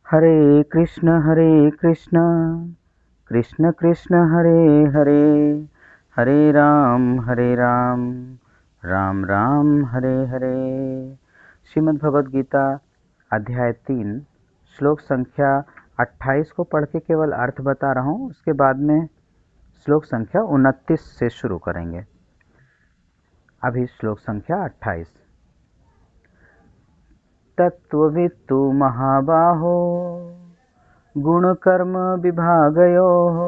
हरे कृष्ण कृष्ण कृष्ण हरे हरे, हरे राम राम राम हरे हरे। श्रीमद् भगवद गीता अध्याय 3 श्लोक संख्या 28 को पढ़ के केवल अर्थ बता रहा हूँ। उसके बाद में श्लोक संख्या 29 से शुरू करेंगे। अभी श्लोक संख्या 28। तत्त्ववित्तु महाबाहो गुणकर्म विभागयोः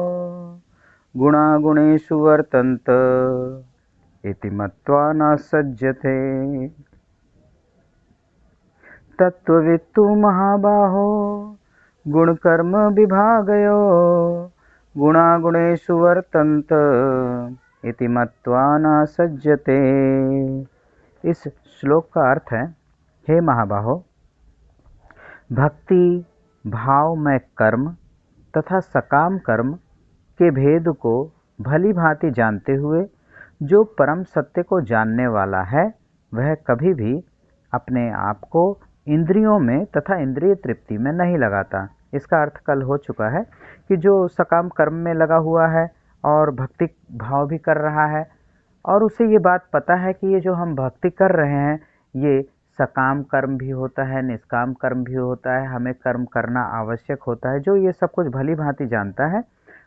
गुणागुणेषु वर्तन्त इति मत्वा न सज्जते। तत्त्ववित्तु महाबाहो गुणकर्म विभागयोः गुणागुणेषु वर्तन्त इति मत्वा न सज्जते। इस श्लोक का अर्थ है, हे महाबाहो, भक्ति भाव में कर्म तथा सकाम कर्म के भेद को भली भांति जानते हुए जो परम सत्य को जानने वाला है, वह कभी भी अपने आप को इंद्रियों में तथा इंद्रिय तृप्ति में नहीं लगाता। इसका अर्थ कल हो चुका है कि जो सकाम कर्म में लगा हुआ है और भक्ति भाव भी कर रहा है, और उसे ये बात पता है कि ये जो हम भक्ति कर रहे हैं ये सकाम कर्म भी होता है, निष्काम कर्म भी होता है, हमें कर्म करना आवश्यक होता है। जो ये सब कुछ भली भांति जानता है,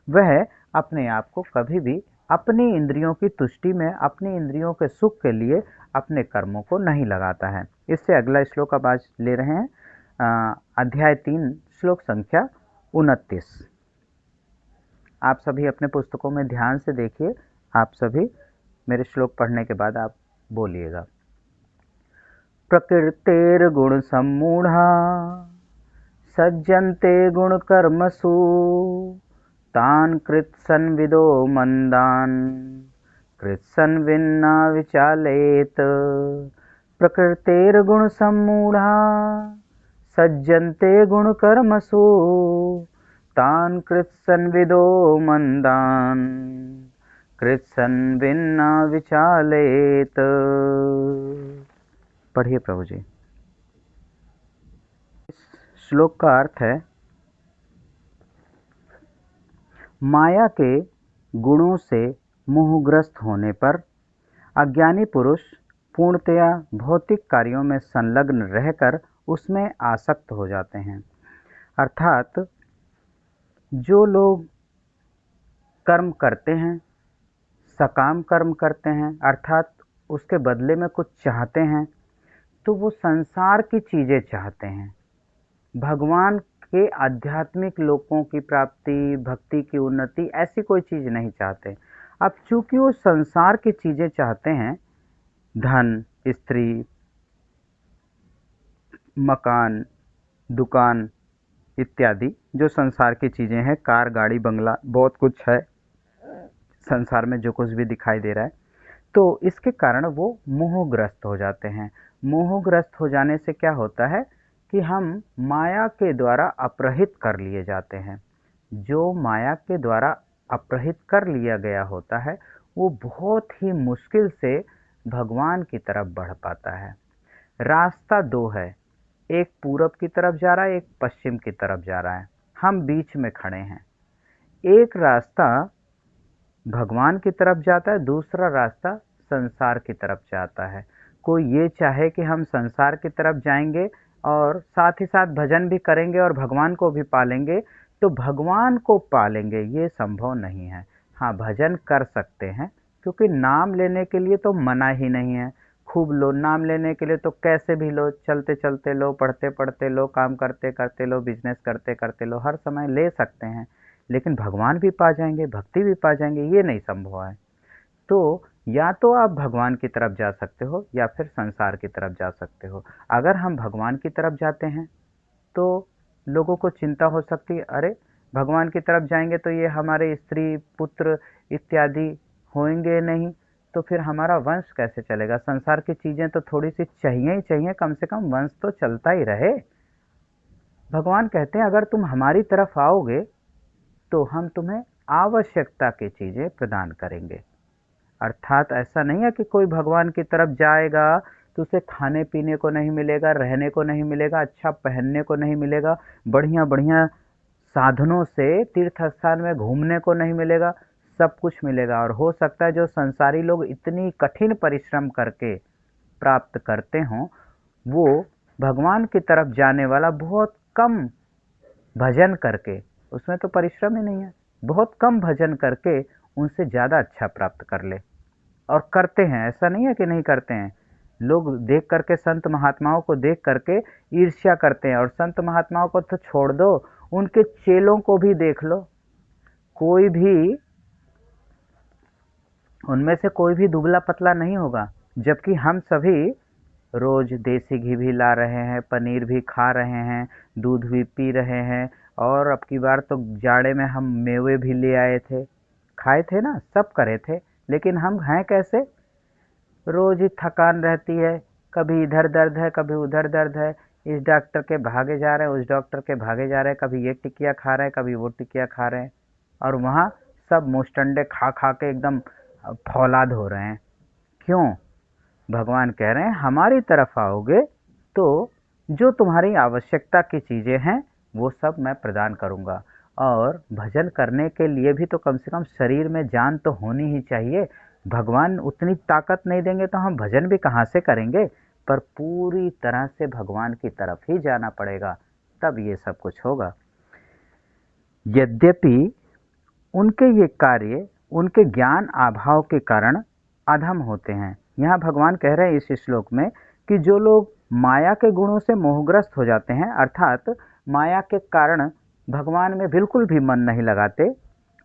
वह अपने आप को कभी भी अपनी इंद्रियों की तुष्टि में, अपनी इंद्रियों के सुख के लिए अपने कर्मों को नहीं लगाता है। इससे अगला श्लोक अब आज ले रहे हैं, अध्याय 3 श्लोक संख्या 29। आप सभी अपने पुस्तकों में ध्यान से देखिए। आप सभी मेरे श्लोक पढ़ने के बाद आप बोलिएगा। प्रकृतेर्गुण सम्मूढ़ा सज्जन्ते गुणकर्मसु तान् कृत्सन्विदो मंदान् कृत्सन्विन्ना विचालयेत्। प्रकृतेर्गुण सम्मूढ़ा सज्जन्ते गुणकर्मसु तान् कृत्सन्विदो मंदान् कृत्सन्विन्ना विचालयेत्। पढ़िए प्रभु जी। इस श्लोक का अर्थ है, माया के गुणों से मोहग्रस्त होने पर अज्ञानी पुरुष पूर्णतया भौतिक कार्यों में संलग्न रहकर उसमें आसक्त हो जाते हैं। अर्थात जो लोग कर्म करते हैं, सकाम कर्म करते हैं, अर्थात उसके बदले में कुछ चाहते हैं, तो वो संसार की चीज़ें चाहते हैं। भगवान के आध्यात्मिक लोकों की प्राप्ति, भक्ति की उन्नति, ऐसी कोई चीज़ नहीं चाहते। अब चूंकि वो संसार की चीज़ें चाहते हैं, धन, स्त्री, मकान, दुकान इत्यादि जो संसार की चीज़ें हैं, कार, गाड़ी, बंगला, बहुत कुछ है संसार में जो कुछ भी दिखाई दे रहा है, तो इसके कारण वो मोहग्रस्त हो जाते हैं। मोहग्रस्त हो जाने से क्या होता है कि हम माया के द्वारा अपहृत कर लिए जाते हैं। जो माया के द्वारा अपहृत कर लिया गया होता है, वो बहुत ही मुश्किल से भगवान की तरफ बढ़ पाता है। रास्ता दो है, एक पूरब की तरफ जा रहा है, एक पश्चिम की तरफ जा रहा है। हम बीच में खड़े हैं। एक रास्ता भगवान की तरफ जाता है, दूसरा रास्ता संसार की तरफ जाता है। कोई ये चाहे कि हम संसार की तरफ जाएंगे और साथ ही साथ भजन भी करेंगे और भगवान को भी पालेंगे, तो भगवान को पालेंगे, ये संभव नहीं है। हाँ, भजन कर सकते हैं, क्योंकि नाम लेने के लिए तो मना ही नहीं है। खूब लो, नाम लेने के लिए तो कैसे भी लो, चलते चलते लो, पढ़ते पढ़ते लो, काम करते करते लो, बिजनेस करते करते लो, हर समय ले सकते हैं। लेकिन भगवान भी पा जाएंगे, भक्ति भी पा जाएंगे, ये नहीं संभव है। तो या तो आप भगवान की तरफ जा सकते हो या फिर संसार की तरफ जा सकते हो। अगर हम भगवान की तरफ जाते हैं तो लोगों को चिंता हो सकती है, अरे भगवान की तरफ जाएंगे तो ये हमारे स्त्री पुत्र इत्यादि होंगे नहीं, तो फिर हमारा वंश कैसे चलेगा। संसार की चीज़ें तो थोड़ी सी चाहिए ही चाहिए, कम से कम वंश तो चलता ही रहे। भगवान कहते हैं, अगर तुम हमारी तरफ आओगे तो हम तुम्हें आवश्यकता की चीज़ें प्रदान करेंगे। अर्थात ऐसा नहीं है कि कोई भगवान की तरफ जाएगा तो उसे खाने पीने को नहीं मिलेगा, रहने को नहीं मिलेगा, अच्छा पहनने को नहीं मिलेगा, बढ़िया बढ़िया साधनों से तीर्थ स्थान में घूमने को नहीं मिलेगा। सब कुछ मिलेगा, और हो सकता है जो संसारी लोग इतनी कठिन परिश्रम करके प्राप्त करते हों, वो भगवान की तरफ जाने वाला बहुत कम भजन करके, उसमें तो परिश्रम ही नहीं है, बहुत कम भजन करके उनसे ज़्यादा अच्छा प्राप्त कर ले। और करते हैं, ऐसा नहीं है कि नहीं करते हैं। लोग देख करके, संत महात्माओं को देख करके ईर्ष्या करते हैं। और संत महात्माओं को तो छोड़ दो, उनके चेलों को भी देख लो, कोई भी उनमें से कोई भी दुबला पतला नहीं होगा। जबकि हम सभी रोज देसी घी भी ला रहे हैं, पनीर भी खा रहे हैं, दूध भी पी रहे हैं, और अब की बार तो जाड़े में हम मेवे भी ले आए थे, खाए थे ना, सब करे थे। लेकिन हम हैं कैसे? रोज ही थकान रहती है, कभी इधर दर्द है, कभी उधर दर्द है, इस डॉक्टर के भागे जा रहे हैं, उस डॉक्टर के भागे जा रहे हैं, कभी ये टिकिया खा रहे हैं, कभी वो टिकिया खा रहे हैं, और वहाँ सब मुस्टंडे खा खा के एकदम फौलाद हो रहे हैं। क्यों? भगवान कह रहे हैं हमारी तरफ आओगे तो जो तुम्हारी आवश्यकता की चीज़ें हैं वो सब मैं प्रदान करूँगा। और भजन करने के लिए भी तो कम से कम शरीर में जान तो होनी ही चाहिए। भगवान उतनी ताकत नहीं देंगे तो हम भजन भी कहाँ से करेंगे? पर पूरी तरह से भगवान की तरफ ही जाना पड़ेगा, तब ये सब कुछ होगा। यद्यपि उनके ये कार्य उनके ज्ञान अभाव के कारण अधम होते हैं। यहाँ भगवान कह रहे हैं इस श्लोक में कि जो लोग माया के गुणों से मोहग्रस्त हो जाते हैं, अर्थात माया के कारण भगवान में बिल्कुल भी मन नहीं लगाते,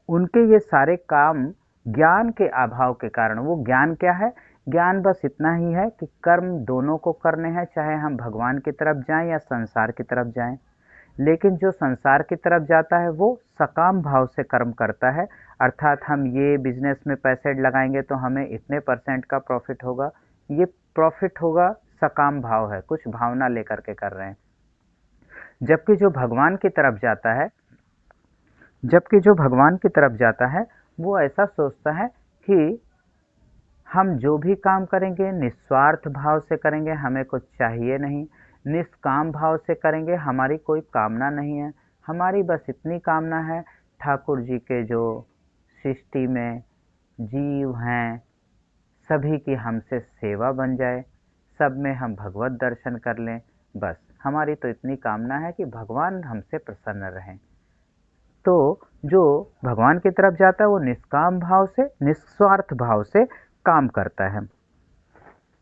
उनके ये सारे काम ज्ञान के अभाव के कारण, वो ज्ञान क्या है? ज्ञान बस इतना ही है कि कर्म दोनों को करने हैं, चाहे हम भगवान की तरफ जाएं या संसार की तरफ जाएं। लेकिन जो संसार की तरफ जाता है वो सकाम भाव से कर्म करता है, अर्थात हम ये बिजनेस में पैसे लगाएंगे तो हमें इतने परसेंट का प्रॉफिट होगा, ये प्रॉफिट होगा, सकाम भाव है, कुछ भावना लेकर के कर रहे हैं। जबकि जो भगवान की तरफ जाता है, जबकि जो भगवान की तरफ जाता है वो ऐसा सोचता है कि हम जो भी काम करेंगे निस्वार्थ भाव से करेंगे, हमें कुछ चाहिए नहीं, निष्काम भाव से करेंगे, हमारी कोई कामना नहीं है, हमारी बस इतनी कामना है ठाकुर जी के जो सृष्टि में जीव हैं सभी की हमसे सेवा बन जाए, सब में हम भगवत दर्शन कर लें, बस हमारी तो इतनी कामना है कि भगवान हमसे प्रसन्न रहें। तो जो भगवान की तरफ जाता है वो निष्काम भाव से, निस्वार्थ भाव से काम करता है।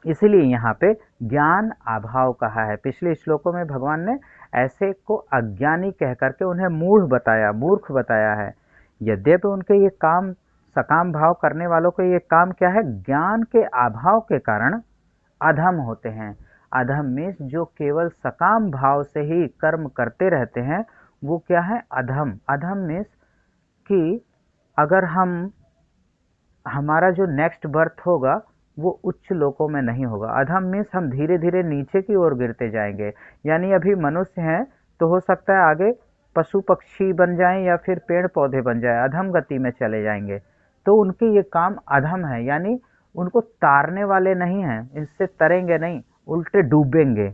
इसीलिए यहाँ पे ज्ञान अभाव कहा है। पिछले श्लोकों में भगवान ने ऐसे को अज्ञानी कह करके उन्हें मूढ़ बताया, मूर्ख बताया है। यद्यपि उनके ये काम, सकाम भाव करने वालों को ये काम क्या है? ज्ञान के अभाव के कारण अधम होते हैं। अधम में जो केवल सकाम भाव से ही कर्म करते रहते हैं वो क्या है? अधम। अधम में कि अगर हमारा जो नेक्स्ट बर्थ होगा वो उच्च लोकों में नहीं होगा। अधम मीन्स हम धीरे धीरे नीचे की ओर गिरते जाएंगे। यानी अभी मनुष्य हैं तो हो सकता है आगे पशु पक्षी बन जाएं या फिर पेड़ पौधे बन जाएं, अधम गति में चले जाएंगे। तो उनके ये काम अधम है, यानी उनको तारने वाले नहीं हैं, इससे तरेंगे नहीं, उल्टे डूबेंगे।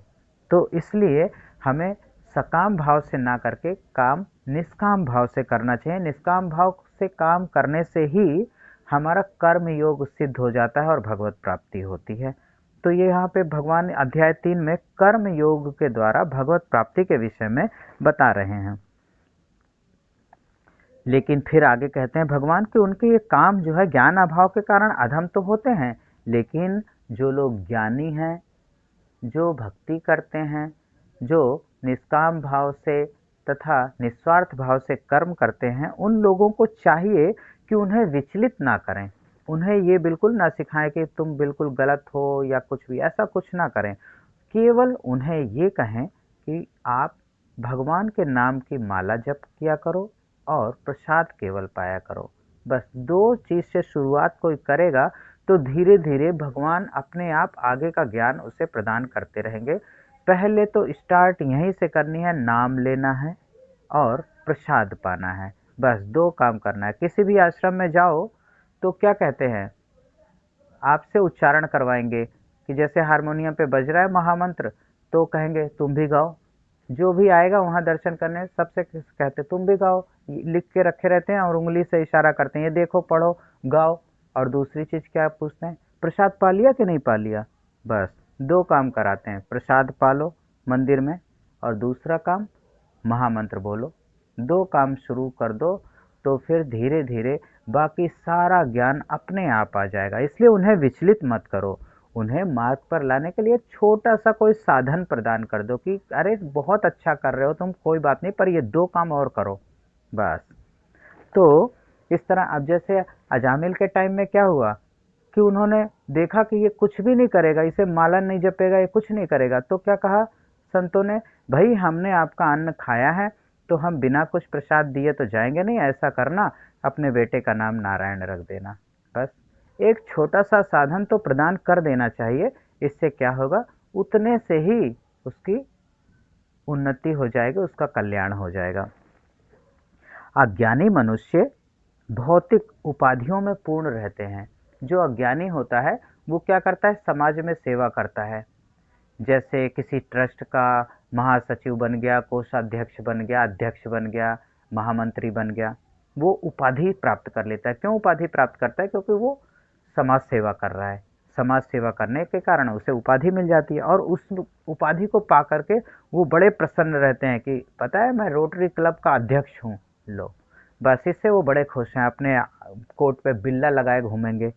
तो इसलिए हमें सकाम भाव से ना करके काम निष्काम भाव से करना चाहिए। निष्काम भाव से काम करने से ही हमारा कर्म योग सिद्ध हो जाता है और भगवत प्राप्ति होती है। तो ये यहाँ पे भगवान अध्याय 3 में कर्म योग के द्वारा भगवत प्राप्ति के विषय में बता रहे हैं। लेकिन फिर आगे कहते हैं भगवान कि उनके ये काम जो है ज्ञान अभाव के कारण अधम तो होते हैं, लेकिन जो लोग ज्ञानी हैं, जो भक्ति करते हैं, जो निष्काम भाव से तथा निस्वार्थ भाव से कर्म करते हैं, उन लोगों को चाहिए कि उन्हें विचलित ना करें, उन्हें ये बिल्कुल ना सिखाएं कि तुम बिल्कुल गलत हो या कुछ भी, ऐसा कुछ ना करें। केवल उन्हें ये कहें कि आप भगवान के नाम की माला जप किया करो और प्रसाद केवल पाया करो। बस दो चीज़ से शुरुआत कोई करेगा तो धीरे धीरे भगवान अपने आप आगे का ज्ञान उसे प्रदान करते रहेंगे। पहले तो स्टार्ट यहीं से करनी है, नाम लेना है और प्रसाद पाना है, बस दो काम करना है। किसी भी आश्रम में जाओ तो क्या कहते हैं? आपसे उच्चारण करवाएंगे, कि जैसे हारमोनियम पे बज रहा है महामंत्र, तो कहेंगे तुम भी गाओ। जो भी आएगा वहाँ दर्शन करने सबसे कहते तुम भी गाओ, लिख के रखे रहते हैं और उंगली से इशारा करते हैं, ये देखो पढ़ो गाओ। और दूसरी चीज़ क्या पूछते हैं, प्रसाद पा लिया कि नहीं पा लिया। बस दो काम कराते हैं, प्रसाद पालो मंदिर में और दूसरा काम महामंत्र बोलो। दो काम शुरू कर दो तो फिर धीरे धीरे बाकी सारा ज्ञान अपने आप आ जाएगा। इसलिए उन्हें विचलित मत करो, उन्हें मार्ग पर लाने के लिए छोटा सा कोई साधन प्रदान कर दो कि अरे बहुत अच्छा कर रहे हो तुम, कोई बात नहीं, पर ये दो काम और करो बस। तो इस तरह अब जैसे अजामिल के टाइम में क्या हुआ कि उन्होंने देखा कि ये कुछ भी नहीं करेगा, इसे माला नहीं जपेगा, ये कुछ नहीं करेगा, तो क्या कहा संतों ने, भाई हमने आपका अन्न खाया है तो हम बिना कुछ प्रसाद दिए तो जाएंगे नहीं, ऐसा करना अपने बेटे का नाम नारायण रख देना। बस एक छोटा सा साधन तो प्रदान कर देना चाहिए, इससे क्या होगा, उतने से ही उसकी उन्नति हो जाएगी, उसका कल्याण हो जाएगा। अज्ञानी मनुष्य भौतिक उपाधियों में पूर्ण रहते हैं। जो अज्ञानी होता है वो क्या करता है, समाज में सेवा करता है। जैसे किसी ट्रस्ट का महासचिव बन गया, कोषाध्यक्ष बन गया, अध्यक्ष बन गया, महामंत्री बन गया, वो उपाधि प्राप्त कर लेता है। क्यों उपाधि प्राप्त करता है, क्योंकि वो समाज सेवा कर रहा है। समाज सेवा करने के कारण उसे उपाधि मिल जाती है और उस उपाधि को पा करके वो बड़े प्रसन्न रहते हैं कि पता है मैं रोटरी क्लब का अध्यक्ष हूँ। लो बस इससे वो बड़े खुश हैं, अपने कोट पे बिल्ला लगाए घूमेंगे।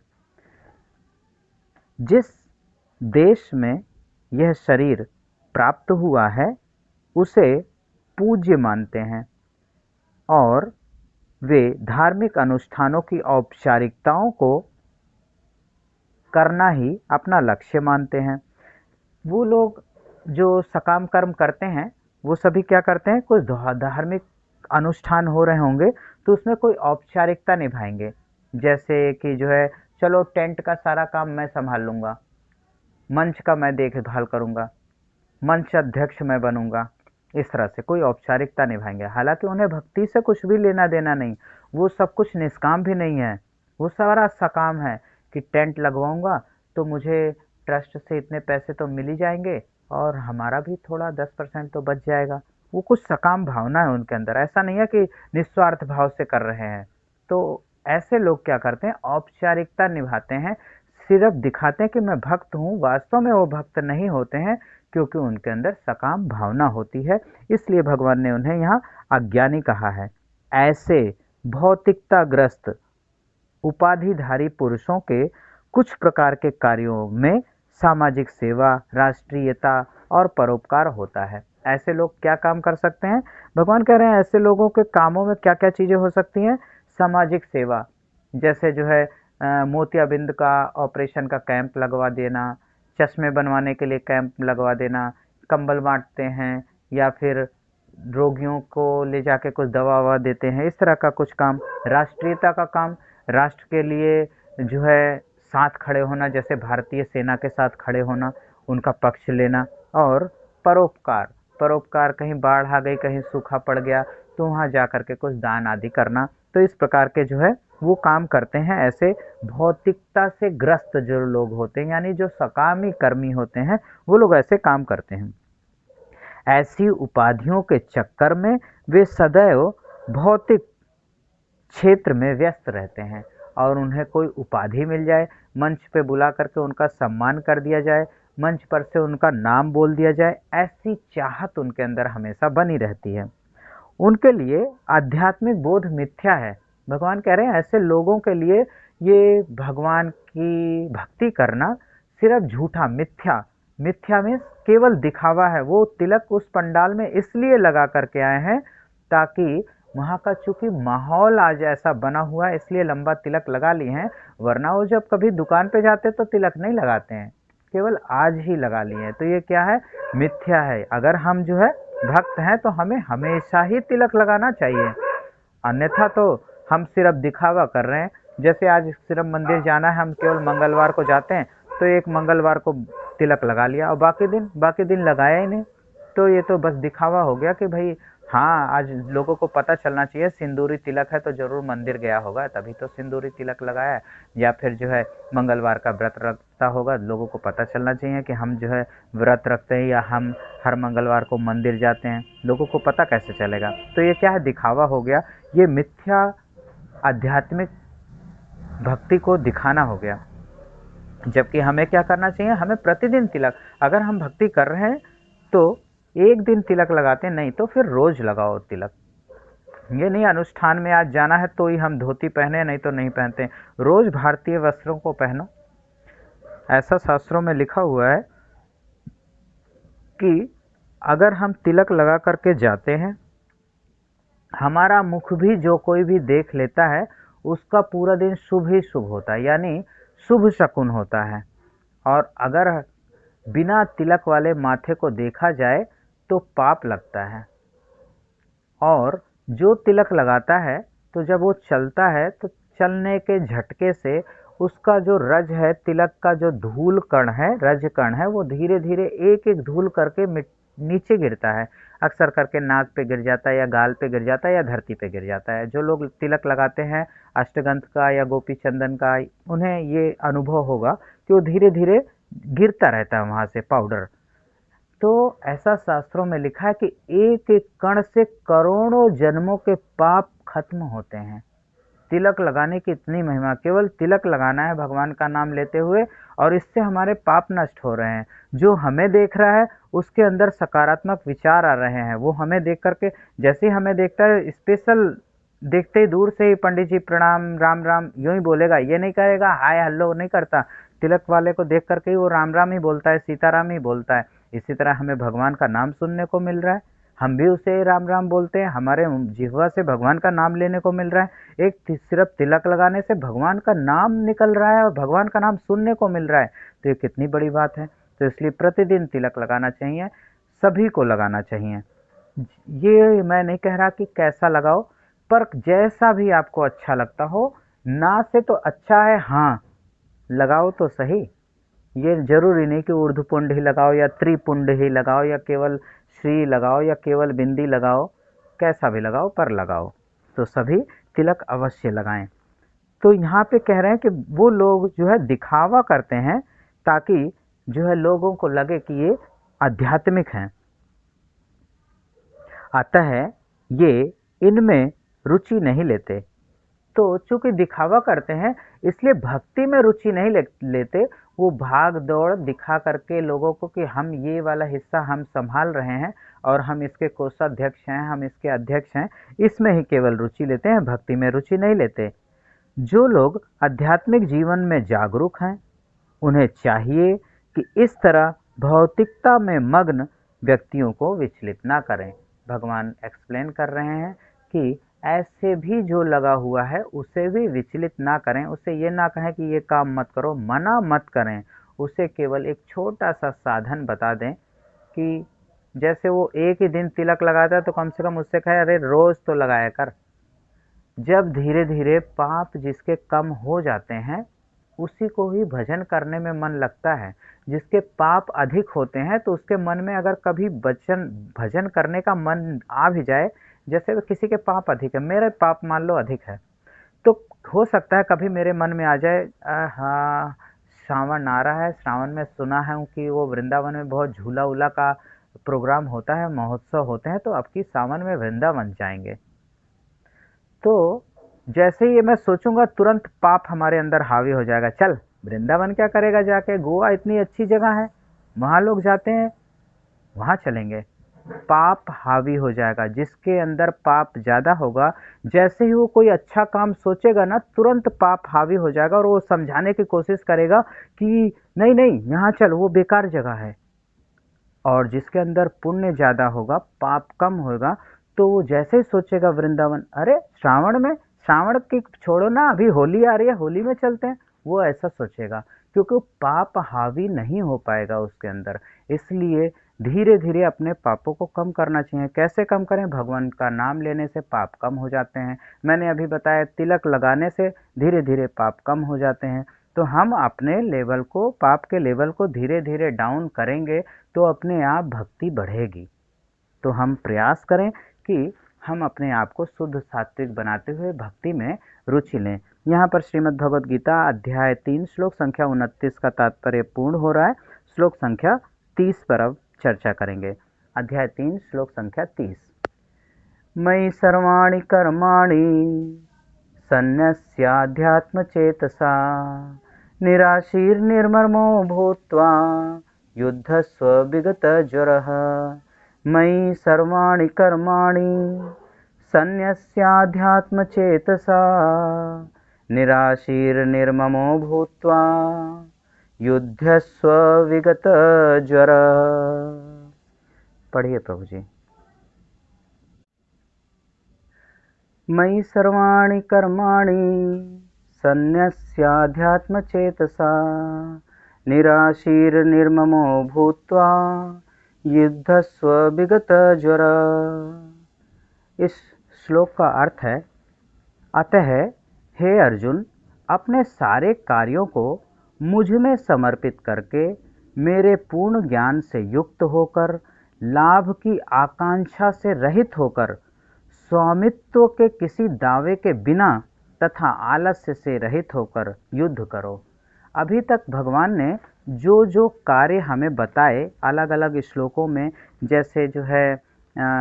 जिस देश में यह शरीर प्राप्त हुआ है उसे पूज्य मानते हैं और वे धार्मिक अनुष्ठानों की औपचारिकताओं को करना ही अपना लक्ष्य मानते हैं। वो लोग जो सकाम कर्म करते हैं वो सभी क्या करते हैं, कुछ धार्मिक अनुष्ठान हो रहे होंगे तो उसमें कोई औपचारिकता निभाएंगे। जैसे कि जो है चलो टेंट का सारा काम मैं संभाल लूँगा, मंच का मैं देखभाल करूँगा, मंच अध्यक्ष मैं बनूंगा, इस तरह से कोई औपचारिकता निभाएंगे। हालांकि उन्हें भक्ति से कुछ भी लेना देना नहीं, वो सब कुछ निष्काम भी नहीं है, वो सारा सकाम है कि टेंट लगवाऊंगा तो मुझे ट्रस्ट से इतने पैसे तो मिल ही जाएंगे और हमारा भी थोड़ा 10% तो बच जाएगा। वो कुछ सकाम भावना है उनके अंदर, ऐसा नहीं है कि निस्वार्थ भाव से कर रहे हैं। तो ऐसे लोग क्या करते हैं, औपचारिकता निभाते हैं, सिर्फ दिखाते हैं कि मैं भक्त हूँ, वास्तव में वो भक्त नहीं होते हैं क्योंकि उनके अंदर सकाम भावना होती है। इसलिए भगवान ने उन्हें यहाँ अज्ञानी कहा है। ऐसे भौतिकताग्रस्त उपाधिधारी पुरुषों के कुछ प्रकार के कार्यों में सामाजिक सेवा, राष्ट्रीयता और परोपकार होता है। ऐसे लोग क्या काम कर सकते हैं, भगवान कह रहे हैं ऐसे लोगों के कामों में क्या क्या चीज़ें हो सकती हैं, सामाजिक सेवा, जैसे जो है मोतियाबिंद का ऑपरेशन का कैंप लगवा देना, चश्मे बनवाने के लिए कैंप लगवा देना, कंबल बांटते हैं या फिर रोगियों को ले जाके कुछ दवा ववा देते हैं, इस तरह का कुछ काम। राष्ट्रीयता का काम, राष्ट्र के लिए जो है साथ खड़े होना, जैसे भारतीय सेना के साथ खड़े होना, उनका पक्ष लेना। और परोपकार, परोपकार कहीं बाढ़ आ गई, कहीं सूखा पड़ गया तो वहाँ जा कर के कुछ दान आदि करना। तो इस प्रकार के जो है वो काम करते हैं ऐसे भौतिकता से ग्रस्त जो लोग होते हैं, यानी जो सकामी कर्मी होते हैं, वो लोग ऐसे काम करते हैं। ऐसी उपाधियों के चक्कर में वे सदैव भौतिक क्षेत्र में व्यस्त रहते हैं और उन्हें कोई उपाधि मिल जाए, मंच पे बुला करके उनका सम्मान कर दिया जाए, मंच पर से उनका नाम बोल दिया जाए, ऐसी चाहत उनके अंदर हमेशा बनी रहती है। उनके लिए आध्यात्मिक बोध मिथ्या है। भगवान कह रहे हैं ऐसे लोगों के लिए ये भगवान की भक्ति करना सिर्फ झूठा, मिथ्या, मिथ्या में केवल दिखावा है। वो तिलक उस पंडाल में इसलिए लगा करके आए हैं ताकि वहाँ का चूंकि माहौल आज ऐसा बना हुआ है इसलिए लंबा तिलक लगा लिए हैं, वरना वो जब कभी दुकान पे जाते तो तिलक नहीं लगाते हैं, केवल आज ही लगा लिए हैं। तो ये क्या है, मिथ्या है। अगर हम जो है भक्त हैं तो हमें हमेशा ही तिलक लगाना चाहिए, अन्यथा तो हम सिर्फ दिखावा कर रहे हैं। जैसे आज सिर्फ मंदिर जाना है, हम केवल मंगलवार को जाते हैं तो एक मंगलवार को तिलक लगा लिया और बाकी दिन लगाया ही नहीं, तो ये तो बस दिखावा हो गया कि भाई हाँ, आज लोगों को पता चलना चाहिए सिंदूरी तिलक है तो ज़रूर मंदिर गया होगा, तभी तो सिंदूरी तिलक लगाया है। या फिर जो है मंगलवार का व्रत रखता होगा, लोगों को पता चलना चाहिए कि हम जो है व्रत रखते हैं या हम हर मंगलवार को मंदिर जाते हैं, लोगों को पता कैसे चलेगा? तो ये क्या है, दिखावा हो गया, ये मिथ्या आध्यात्मिक भक्ति को दिखाना हो गया। जबकि हमें क्या करना चाहिए, हमें प्रतिदिन तिलक, अगर हम भक्ति कर रहे हैं तो एक दिन तिलक लगाते हैं, नहीं तो फिर रोज लगाओ तिलक। ये नहीं अनुष्ठान में आज जाना है तो ही हम धोती पहने, नहीं तो नहीं पहनते। रोज भारतीय वस्त्रों को पहनो। ऐसा शास्त्रों में लिखा हुआ है कि अगर हम तिलक लगा करके जाते हैं, हमारा मुख भी जो कोई भी देख लेता है उसका पूरा दिन शुभ ही शुभ होता है, यानी शुभ शकुन होता है। और अगर बिना तिलक वाले माथे को देखा जाए तो पाप लगता है। और जो तिलक लगाता है तो जब वो चलता है तो चलने के झटके से उसका जो रज है, तिलक का जो धूल कण है, रज कण है, वो धीरे धीरे एक एक धूल करके नीचे गिरता है। अक्सर करके नाक पे गिर जाता है या गाल पे गिर जाता है या धरती पे गिर जाता है। जो लोग तिलक लगाते हैं अष्टगंध का या गोपी चंदन का, उन्हें ये अनुभव होगा कि वो धीरे धीरे गिरता रहता है वहाँ से पाउडर। तो ऐसा शास्त्रों में लिखा है कि एक एक कण से करोड़ों जन्मों के पाप खत्म होते हैं। तिलक लगाने की इतनी महिमा, केवल तिलक लगाना है भगवान का नाम लेते हुए, और इससे हमारे पाप नष्ट हो रहे हैं। जो हमें देख रहा है उसके अंदर सकारात्मक विचार आ रहे हैं, वो हमें देख करके, जैसे ही हमें देखता है स्पेशल, देखते ही दूर से ही पंडित जी प्रणाम राम राम यूं ही बोलेगा, ये नहीं कहेगा हाय हेलो नहीं करता। तिलक वाले को देख करके ही वो राम राम ही बोलता है, सीताराम ही बोलता है। इसी तरह हमें भगवान का नाम सुनने को मिल रहा है, हम भी उसे राम राम बोलते हैं, हमारे जिह्वा से भगवान का नाम लेने को मिल रहा है। एक सिर्फ तिलक लगाने से भगवान का नाम निकल रहा है और भगवान का नाम सुनने को मिल रहा है, तो ये कितनी बड़ी बात है। तो इसलिए प्रतिदिन तिलक लगाना चाहिए, सभी को लगाना चाहिए। ये मैं नहीं कह रहा कि कैसा लगाओ, पर जैसा भी आपको अच्छा लगता हो, ना से तो अच्छा है, हाँ लगाओ तो सही। ये जरूरी नहीं कि ऊर्ध्वपुंड ही लगाओ या त्रिपुंड ही लगाओ या केवल श्री लगाओ या केवल बिंदी लगाओ, कैसा भी लगाओ पर लगाओ। तो सभी तिलक अवश्य लगाएं। तो यहाँ पे कह रहे हैं कि वो लोग जो है दिखावा करते हैं ताकि जो है लोगों को लगे कि ये आध्यात्मिक हैं, अतः ये इनमें रुचि नहीं लेते। तो चूंकि दिखावा करते हैं इसलिए भक्ति में रुचि नहीं लेते। वो भाग दौड़ दिखा करके लोगों को कि हम ये वाला हिस्सा हम संभाल रहे हैं और हम इसके कोषाध्यक्ष हैं, हम इसके अध्यक्ष हैं, इसमें ही केवल रुचि लेते हैं, भक्ति में रुचि नहीं लेते। जो लोग आध्यात्मिक जीवन में जागरूक हैं उन्हें चाहिए कि इस तरह भौतिकता में मग्न व्यक्तियों को विचलित ना करें। भगवान एक्सप्लेन कर रहे हैं कि ऐसे भी जो लगा हुआ है उसे भी विचलित ना करें, उसे ये ना कहें कि ये काम मत करो, मना मत करें, उसे केवल एक छोटा सा साधन बता दें कि जैसे वो एक ही दिन तिलक लगाता है तो कम से कम उससे कहे अरे रोज तो लगाया कर। जब धीरे धीरे पाप जिसके कम हो जाते हैं उसी को ही भजन करने में मन लगता है। जिसके पाप अधिक होते हैं तो उसके मन में अगर कभी भजन भजन करने का मन आ भी जाए, जैसे किसी के पाप अधिक है, मेरे पाप मान लो अधिक है, तो हो सकता है कभी मेरे मन में आ जाए, हाँ श्रावण आ रहा है, श्रावण में सुना है कि वो वृंदावन में बहुत झूला उला का प्रोग्राम होता है, महोत्सव होते हैं, तो अब की सावन में वृंदावन जाएंगे। तो जैसे ही ये मैं सोचूंगा तुरंत पाप हमारे अंदर हावी हो जाएगा, चल वृंदावन क्या करेगा जाके, गोवा इतनी अच्छी जगह है, वहाँ लोग जाते हैं, वहाँ चलेंगे। पाप हावी हो जाएगा, जिसके अंदर पाप ज़्यादा होगा, जैसे ही वो कोई अच्छा काम सोचेगा ना तुरंत पाप हावी हो जाएगा और वो समझाने की कोशिश करेगा कि नहीं नहीं यहाँ चल, वो बेकार जगह है। और जिसके अंदर पुण्य ज़्यादा होगा, पाप कम होगा, तो वो जैसे ही सोचेगा वृंदावन, अरे श्रावण में, श्रावण की छोड़ो ना, अभी होली आ रही है, होली में चलते हैं, वो ऐसा सोचेगा क्योंकि वो पाप हावी नहीं हो पाएगा उसके अंदर। इसलिए धीरे धीरे अपने पापों को कम करना चाहिए। कैसे कम करें? भगवान का नाम लेने से पाप कम हो जाते हैं। मैंने अभी बताया तिलक लगाने से धीरे धीरे पाप कम हो जाते हैं। तो हम अपने लेवल को, पाप के लेवल को धीरे धीरे डाउन करेंगे तो अपने आप भक्ति बढ़ेगी। तो हम प्रयास करें कि हम अपने आप को शुद्ध सात्विक बनाते हुए भक्ति में रुचि लें। यहाँ पर श्रीमद् भगवद गीता अध्याय 3 श्लोक संख्या 29 का तात्पर्य पूर्ण हो रहा है। श्लोक संख्या 30 पर अब चर्चा करेंगे। अध्याय 3 श्लोक संख्या 30। मयि सर्वाणि कर्माणि सन्न्यस्याध्यात्मचेतसा निराशीर्निर्ममो भूत्वा युद्धस्व विगतज्वरः। मयि सर्वाणि कर्माणि सन्न्यस्याध्यात्मचेतसा निराशीर्निर्ममो भूत्वा युद्धस्व विगतज्वरः। पढ़िए प्रभु जी। मयि सर्वाणि कर्माणि सन्न्यस्याध्यात्मचेतसा निराशीर्निर्ममो भूत्वा युद्धस्व विगतज्वरः। इस श्लोक का अर्थ है, अतः हे अर्जुन, अपने सारे कार्यों को मुझ में समर्पित करके मेरे पूर्ण ज्ञान से युक्त होकर, लाभ की आकांक्षा से रहित होकर, स्वामित्व के किसी दावे के बिना तथा आलस्य से रहित होकर युद्ध करो। अभी तक भगवान ने जो जो कार्य हमें बताए अलग अलग श्लोकों में, जैसे जो है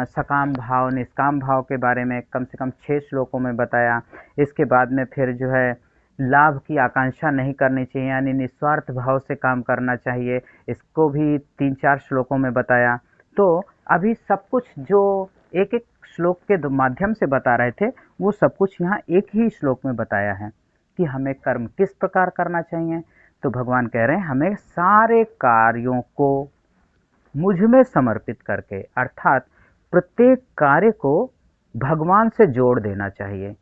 सकाम भाव निष्काम भाव के बारे में कम से कम 6 श्लोकों में बताया। इसके बाद में फिर जो है लाभ की आकांक्षा नहीं करनी चाहिए, यानी निस्वार्थ भाव से काम करना चाहिए, इसको भी 3-4 श्लोकों में बताया। तो अभी सब कुछ जो एक एक श्लोक के माध्यम से बता रहे थे, वो सब कुछ यहाँ एक ही श्लोक में बताया है कि हमें कर्म किस प्रकार करना चाहिए। तो भगवान कह रहे हैं हमें सारे कार्यों को मुझ में समर्पित करके, अर्थात प्रत्येक कार्य को भगवान से जोड़ देना चाहिए।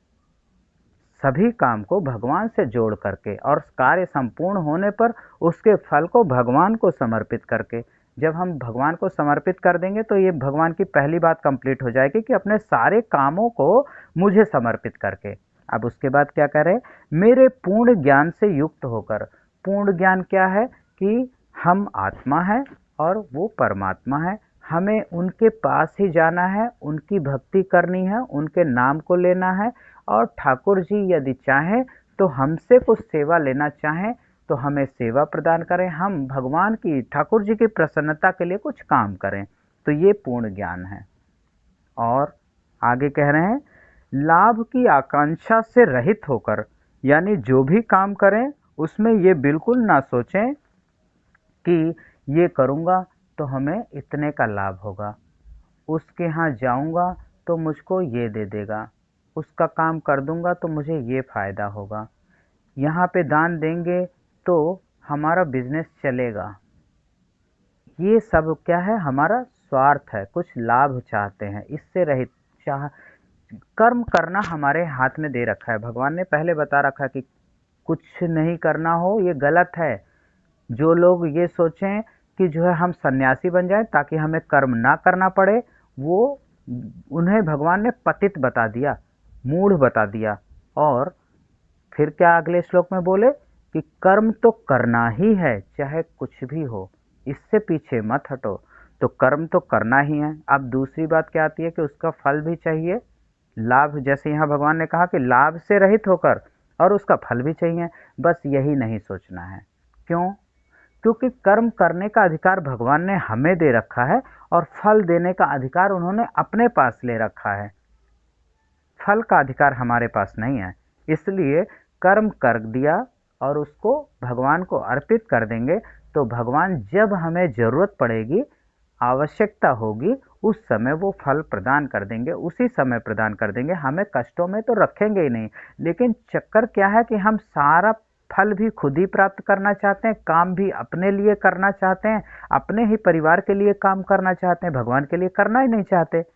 सभी काम को भगवान से जोड़ करके और कार्य संपूर्ण होने पर उसके फल को भगवान को समर्पित करके, जब हम भगवान को समर्पित कर देंगे तो ये भगवान की पहली बात कंप्लीट हो जाएगी कि अपने सारे कामों को मुझे समर्पित करके। अब उसके बाद क्या कह रहे हैं, मेरे पूर्ण ज्ञान से युक्त होकर। पूर्ण ज्ञान क्या है कि हम आत्मा है और वो परमात्मा है, हमें उनके पास ही जाना है, उनकी भक्ति करनी है, उनके नाम को लेना है, और ठाकुर जी यदि चाहें तो हमसे कुछ सेवा लेना चाहें तो हमें सेवा प्रदान करें, हम भगवान की ठाकुर जी की प्रसन्नता के लिए कुछ काम करें। तो ये पूर्ण ज्ञान है। और आगे कह रहे हैं लाभ की आकांक्षा से रहित होकर, यानी जो भी काम करें उसमें ये बिल्कुल ना सोचें कि ये करूँगा तो हमें इतने का लाभ होगा, उसके यहाँ जाऊँगा तो मुझको ये दे देगा, उसका काम कर दूँगा तो मुझे ये फ़ायदा होगा, यहाँ पे दान देंगे तो हमारा बिजनेस चलेगा। ये सब क्या है, हमारा स्वार्थ है, कुछ लाभ चाहते हैं, इससे रहित कर्म करना हमारे हाथ में दे रखा है। भगवान ने पहले बता रखा है कि कुछ नहीं करना हो, ये गलत है। जो लोग ये सोचें कि जो है हम सन्यासी बन जाएं ताकि हमें कर्म ना करना पड़े, वो उन्हें भगवान ने पतित बता दिया, मूढ़ बता दिया। और फिर क्या अगले श्लोक में बोले कि कर्म तो करना ही है, चाहे कुछ भी हो, इससे पीछे मत हटो। तो कर्म तो करना ही है। अब दूसरी बात क्या आती है कि उसका फल भी चाहिए, लाभ। जैसे यहाँ भगवान ने कहा कि लाभ से रहित होकर, और उसका फल भी चाहिए। बस यही नहीं सोचना है। क्यों? क्योंकि कर्म करने का अधिकार भगवान ने हमें दे रखा है और फल देने का अधिकार उन्होंने अपने पास ले रखा है। फल का अधिकार हमारे पास नहीं है। इसलिए कर्म कर दिया और उसको भगवान को अर्पित कर देंगे तो भगवान जब हमें ज़रूरत पड़ेगी, आवश्यकता होगी, उस समय वो फल प्रदान कर देंगे, उसी समय प्रदान कर देंगे। हमें कष्टों में तो रखेंगे ही नहीं। लेकिन चक्कर क्या है कि हम सारा फल भी खुद ही प्राप्त करना चाहते हैं, काम भी अपने लिए करना चाहते हैं, अपने ही परिवार के लिए काम करना चाहते हैं, भगवान के लिए करना ही नहीं चाहते।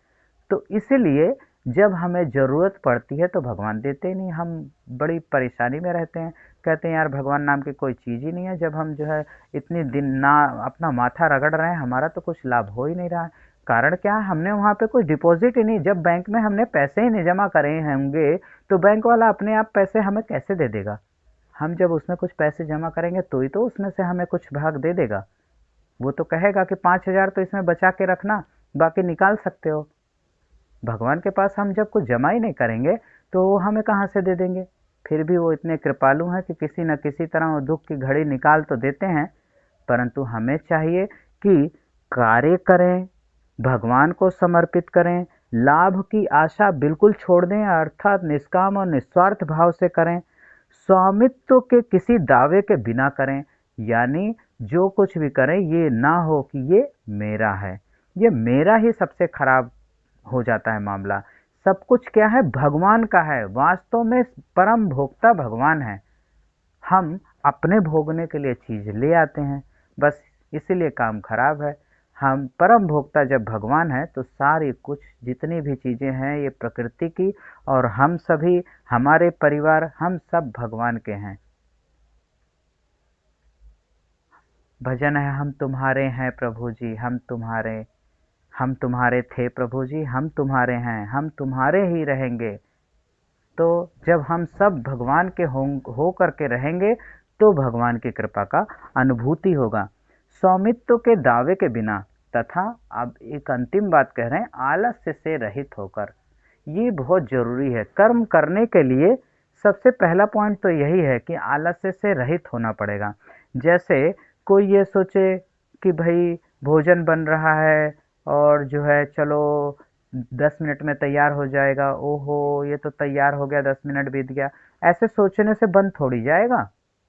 तो इसीलिए जब हमें ज़रूरत पड़ती है तो भगवान देते ही नहीं, हम बड़ी परेशानी में रहते हैं। कहते हैं यार भगवान नाम की कोई चीज़ ही नहीं है। जब हम जो है इतनी दिन ना अपना माथा रगड़ रहे हैं, हमारा तो कुछ लाभ हो ही नहीं रहा है। कारण क्या है, हमने वहाँ पे कुछ डिपॉजिट ही नहीं, जब बैंक में हमने पैसे ही नहीं जमा करे होंगे तो बैंक वाला अपने आप पैसे हमें कैसे दे देगा? हम जब उसमें कुछ पैसे जमा करेंगे तो ही तो उसमें से हमें कुछ भाग दे देगा। वो तो कहेगा कि 5,000 तो इसमें बचा के रखना, बाकी निकाल सकते हो। भगवान के पास हम जब कुछ जमा ही नहीं करेंगे तो वो हमें कहाँ से दे देंगे। फिर भी वो इतने कृपालु हैं कि किसी न किसी तरह वो दुख की घड़ी निकाल तो देते हैं, परंतु हमें चाहिए कि कार्य करें, भगवान को समर्पित करें, लाभ की आशा बिल्कुल छोड़ दें, अर्थात निष्काम और निस्वार्थ भाव से करें, स्वामित्व के किसी दावे के बिना करें। यानी जो कुछ भी करें ये ना हो कि ये मेरा है, ये मेरा ही सबसे खराब हो जाता है मामला। सब कुछ क्या है, भगवान का है। वास्तव में परम भोक्ता भगवान है, हम अपने भोगने के लिए चीज ले आते हैं, बस इसीलिए काम खराब है। हम परम भोक्ता जब भगवान है तो सारी कुछ जितनी भी चीजें हैं ये प्रकृति की, और हम सभी, हमारे परिवार, हम सब भगवान के हैं। भजन है, हम तुम्हारे हैं प्रभु जी, हम तुम्हारे थे प्रभु जी, हम तुम्हारे हैं, हम तुम्हारे ही रहेंगे। तो जब हम सब भगवान के हो करके रहेंगे तो भगवान की कृपा का अनुभूति होगा। स्वामित्व के दावे के बिना, तथा अब एक अंतिम बात कह रहे हैं, आलस्य से रहित होकर। ये बहुत जरूरी है कर्म करने के लिए। सबसे पहला पॉइंट तो यही है कि आलस्य से रहित होना पड़ेगा। जैसे कोई ये सोचे कि भाई भोजन बन रहा है और जो है चलो 10 मिनट में तैयार हो जाएगा, ओहो ये तो तैयार हो गया, 10 मिनट बीत गया। ऐसे सोचने से बन थोड़ी जाएगा,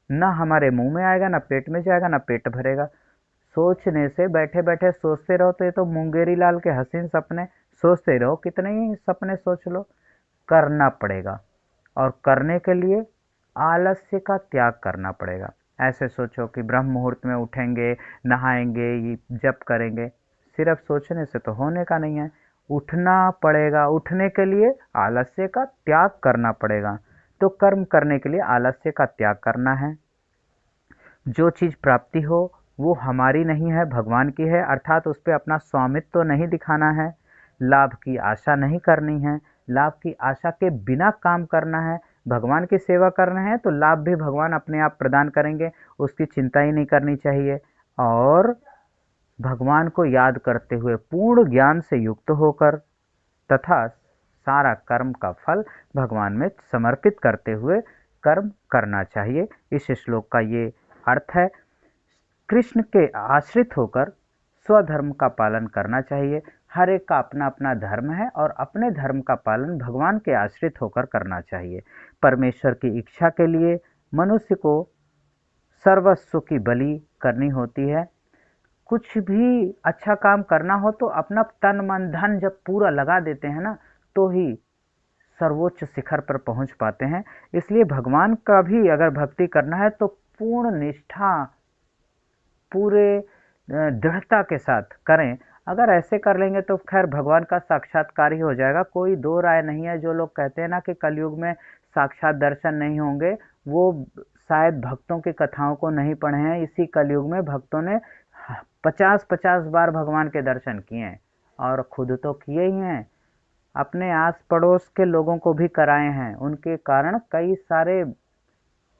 ना हमारे मुंह में आएगा, ना पेट में जाएगा, ना पेट भरेगा। सोचने से, बैठे बैठे सोचते रहो तो ये तो मुंगेरी लाल के हसीन सपने। सोचते रहो, कितने ही सपने सोच लो। करना पड़ेगा, और करने के लिए आलस्य का त्याग करना पड़ेगा। ऐसे सोचो कि ब्रह्म मुहूर्त में उठेंगे, नहाएंगे, ये जप करेंगे, सिर्फ सोचने से तो होने का नहीं है। उठना पड़ेगा, उठने के लिए आलस्य का त्याग करना पड़ेगा। तो कर्म करने के लिए आलस्य का त्याग करना है। जो चीज प्राप्ति हो वो हमारी नहीं है, भगवान की है, अर्थात उस पर अपना स्वामित्व तो नहीं दिखाना है। लाभ की आशा नहीं करनी है, लाभ की आशा के बिना काम करना है। भगवान की सेवा करना है तो लाभ भी भगवान अपने आप प्रदान करेंगे, उसकी चिंता ही नहीं करनी चाहिए। और भगवान को याद करते हुए पूर्ण ज्ञान से युक्त होकर, तथा सारा कर्म का फल भगवान में समर्पित करते हुए कर्म करना चाहिए। इस श्लोक का ये अर्थ है। कृष्ण के आश्रित होकर स्वधर्म का पालन करना चाहिए। हर एक का अपना अपना धर्म है और अपने धर्म का पालन भगवान के आश्रित होकर करना चाहिए। परमेश्वर की इच्छा के लिए मनुष्य को सर्वस्व की बलि करनी होती है। कुछ भी अच्छा काम करना हो तो अपना तन मन धन जब पूरा लगा देते हैं ना, तो ही सर्वोच्च शिखर पर पहुंच पाते हैं। इसलिए भगवान का भी अगर भक्ति करना है तो पूर्ण निष्ठा, पूरे दृढ़ता के साथ करें। अगर ऐसे कर लेंगे तो खैर भगवान का साक्षात्कार ही हो जाएगा, कोई दो राय नहीं है। जो लोग कहते हैं ना कि कलयुग में साक्षात दर्शन नहीं होंगे, वो शायद भक्तों की कथाओं को नहीं पढ़े हैं। इसी कलयुग में भक्तों ने 50-50 बार भगवान के दर्शन किए हैं, और खुद तो किए ही हैं, अपने आस पड़ोस के लोगों को भी कराए हैं। उनके कारण कई सारे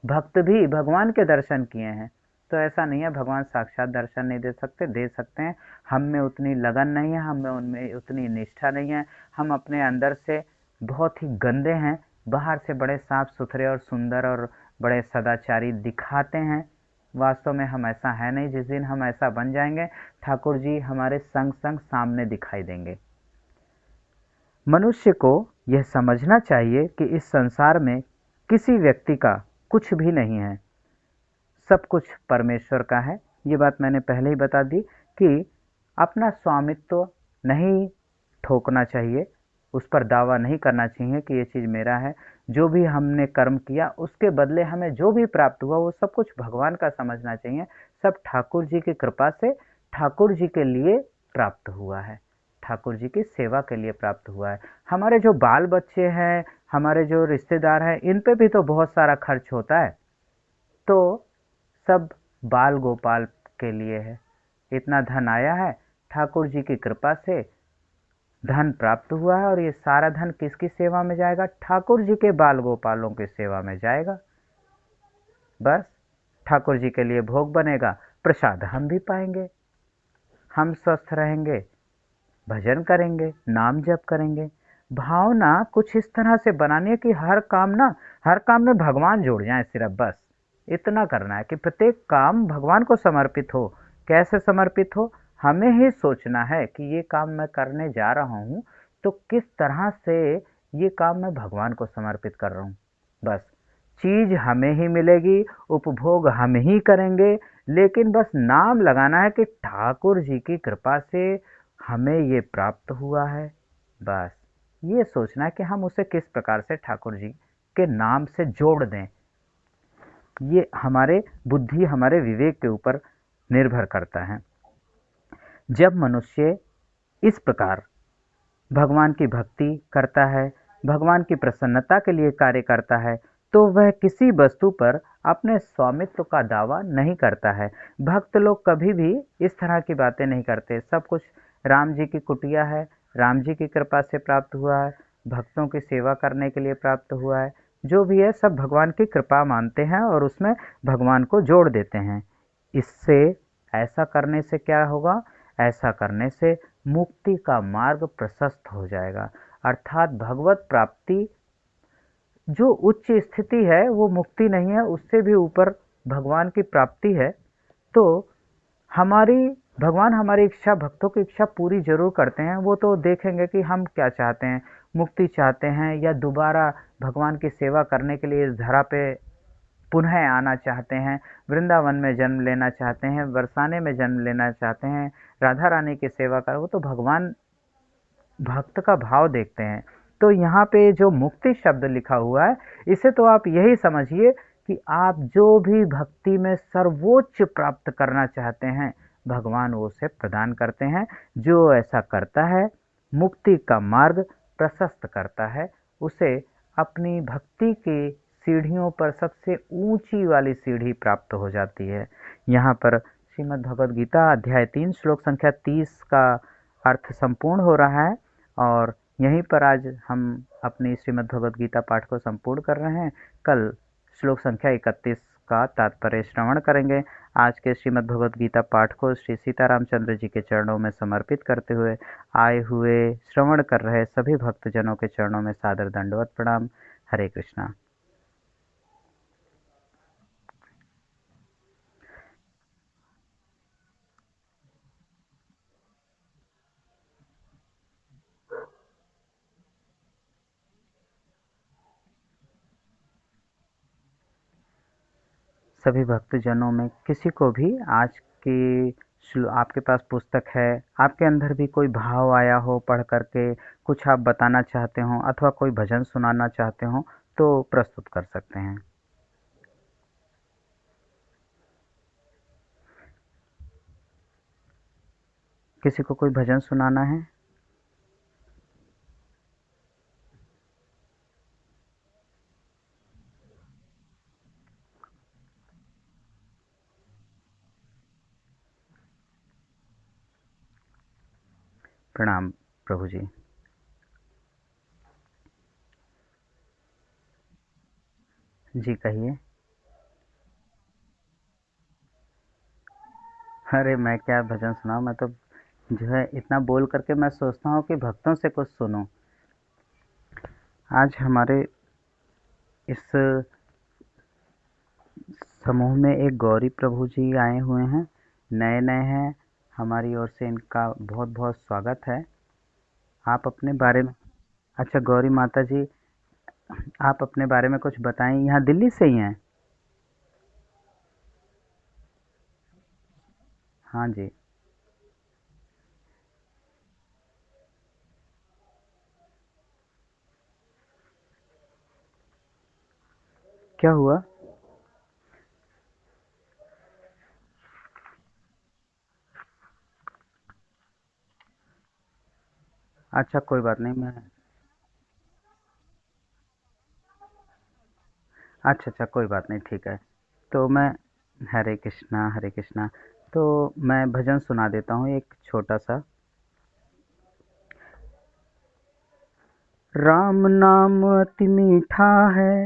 भक्त भी भगवान के दर्शन किए हैं। तो ऐसा नहीं है भगवान साक्षात दर्शन नहीं दे सकते, दे सकते हैं। हम में उतनी लगन नहीं है, हम में उनमें उतनी निष्ठा नहीं है। हम अपने अंदर से बहुत ही गंदे हैं, बाहर से बड़े साफ सुथरे और सुंदर और बड़े सदाचारी दिखाते हैं। वास्तव में हम ऐसा है नहीं। जिस दिन हम ऐसा बन जाएंगे, ठाकुर जी हमारे संग संग सामने दिखाई देंगे। मनुष्य को यह समझना चाहिए कि इस संसार में किसी व्यक्ति का कुछ भी नहीं है, सब कुछ परमेश्वर का है। ये बात मैंने पहले ही बता दी कि अपना स्वामित्व नहीं ठोकना चाहिए, उस पर दावा नहीं करना चाहिए कि ये चीज़ मेरा है। जो भी हमने कर्म किया उसके बदले हमें जो भी प्राप्त हुआ वो सब कुछ भगवान का समझना चाहिए। सब ठाकुर जी की कृपा से ठाकुर जी के लिए प्राप्त हुआ है, ठाकुर जी की सेवा के लिए प्राप्त हुआ है। हमारे जो बाल बच्चे हैं, हमारे जो रिश्तेदार हैं, इन पे भी तो बहुत सारा खर्च होता है। तो सब बाल गोपाल के लिए है। इतना धन आया है, ठाकुर जी की कृपा से धन प्राप्त हुआ है, और ये सारा धन किसकी सेवा में जाएगा? ठाकुर जी के बाल गोपालों की सेवा में जाएगा। बस ठाकुर जी के लिए भोग बनेगा, प्रसाद हम भी पाएंगे, हम स्वस्थ रहेंगे, भजन करेंगे, नाम जप करेंगे। भावना कुछ इस तरह से बनानी है कि हर काम में भगवान जुड़ जाए, सिर्फ बस इतना करना है कि प्रत्येक काम भगवान को समर्पित हो। कैसे समर्पित हो? हमें ही सोचना है कि ये काम मैं करने जा रहा हूँ, तो किस तरह से ये काम मैं भगवान को समर्पित कर रहा हूँ। बस चीज हमें ही मिलेगी, उपभोग हम ही करेंगे, लेकिन बस नाम लगाना है कि ठाकुर जी की कृपा से हमें ये प्राप्त हुआ है। बस ये सोचना है कि हम उसे किस प्रकार से ठाकुर जी के नाम से जोड़ दें। ये हमारे बुद्धि, हमारे विवेक के ऊपर निर्भर करता है। जब मनुष्य इस प्रकार भगवान की भक्ति करता है, भगवान की प्रसन्नता के लिए कार्य करता है, तो वह किसी वस्तु पर अपने स्वामित्व का दावा नहीं करता है। भक्त लोग कभी भी इस तरह की बातें नहीं करते। सब कुछ राम जी की कुटिया है, राम जी की कृपा से प्राप्त हुआ है, भक्तों की सेवा करने के लिए प्राप्त हुआ है। जो भी है सब भगवान की कृपा मानते हैं और उसमें भगवान को जोड़ देते हैं। इससे ऐसा करने से क्या होगा? ऐसा करने से मुक्ति का मार्ग प्रशस्त हो जाएगा। अर्थात भगवत प्राप्ति जो उच्च स्थिति है वो मुक्ति नहीं है, उससे भी ऊपर भगवान की प्राप्ति है। तो हमारी भगवान हमारी इच्छा, भक्तों की इच्छा पूरी जरूर करते हैं। वो तो देखेंगे कि हम क्या चाहते हैं, मुक्ति चाहते हैं या दोबारा भगवान की सेवा करने के लिए इस धरा पे पुनः आना चाहते हैं, वृंदावन में जन्म लेना चाहते हैं, बरसाने में जन्म लेना चाहते हैं, राधा रानी की सेवा कर, वो तो भगवान भक्त का भाव देखते हैं। तो यहाँ पे जो मुक्ति शब्द लिखा हुआ है, इसे तो आप यही समझिए कि आप जो भी भक्ति में सर्वोच्च प्राप्त करना चाहते हैं, भगवान वो उसे प्रदान करते हैं। जो ऐसा करता है, मुक्ति का मार्ग प्रशस्त करता है, उसे अपनी भक्ति की सीढ़ियों पर सबसे ऊंची वाली सीढ़ी प्राप्त हो जाती है। यहाँ पर श्रीमद् भगवद गीता अध्याय 3 श्लोक संख्या 30 का अर्थ संपूर्ण हो रहा है और यहीं पर आज हम अपनी श्रीमद् भगवद गीता पाठ को संपूर्ण कर रहे हैं। कल श्लोक संख्या 31 का तात्पर्य श्रवण करेंगे। आज के श्रीमद् भगवद गीता पाठ को श्री सीतारामचंद्र जी के चरणों में समर्पित करते हुए आए हुए श्रवण कर रहे सभी भक्तजनों के चरणों में सादर दंडवत प्रणाम। हरे कृष्णा। सभी भक्तजनों में किसी को भी आज की आपके पास पुस्तक है, आपके अंदर भी कोई भाव आया हो पढ़ करके, कुछ आप बताना चाहते हो अथवा कोई भजन सुनाना चाहते हो, तो प्रस्तुत कर सकते हैं। किसी को कोई भजन सुनाना है? प्रणाम प्रभु जी। जी कहिए। अरे मैं क्या भजन सुनाऊं, मैं तो जो है इतना बोल करके मैं सोचता हूँ कि भक्तों से कुछ सुनो। आज हमारे इस समूह में एक गौरी प्रभु जी आए हुए हैं, नए नए हैं। हमारी ओर से इनका बहुत बहुत स्वागत है। आप अपने बारे में, अच्छा गौरी माता जी, आप अपने बारे में कुछ बताएं। यहाँ दिल्ली से ही हैं? हाँ जी। क्या हुआ? अच्छा कोई बात नहीं, मैं, अच्छा अच्छा कोई बात नहीं, ठीक है। तो मैं, हरे कृष्णा हरे कृष्णा। तो मैं भजन सुना देता हूँ एक छोटा सा। राम नाम अति मीठा है,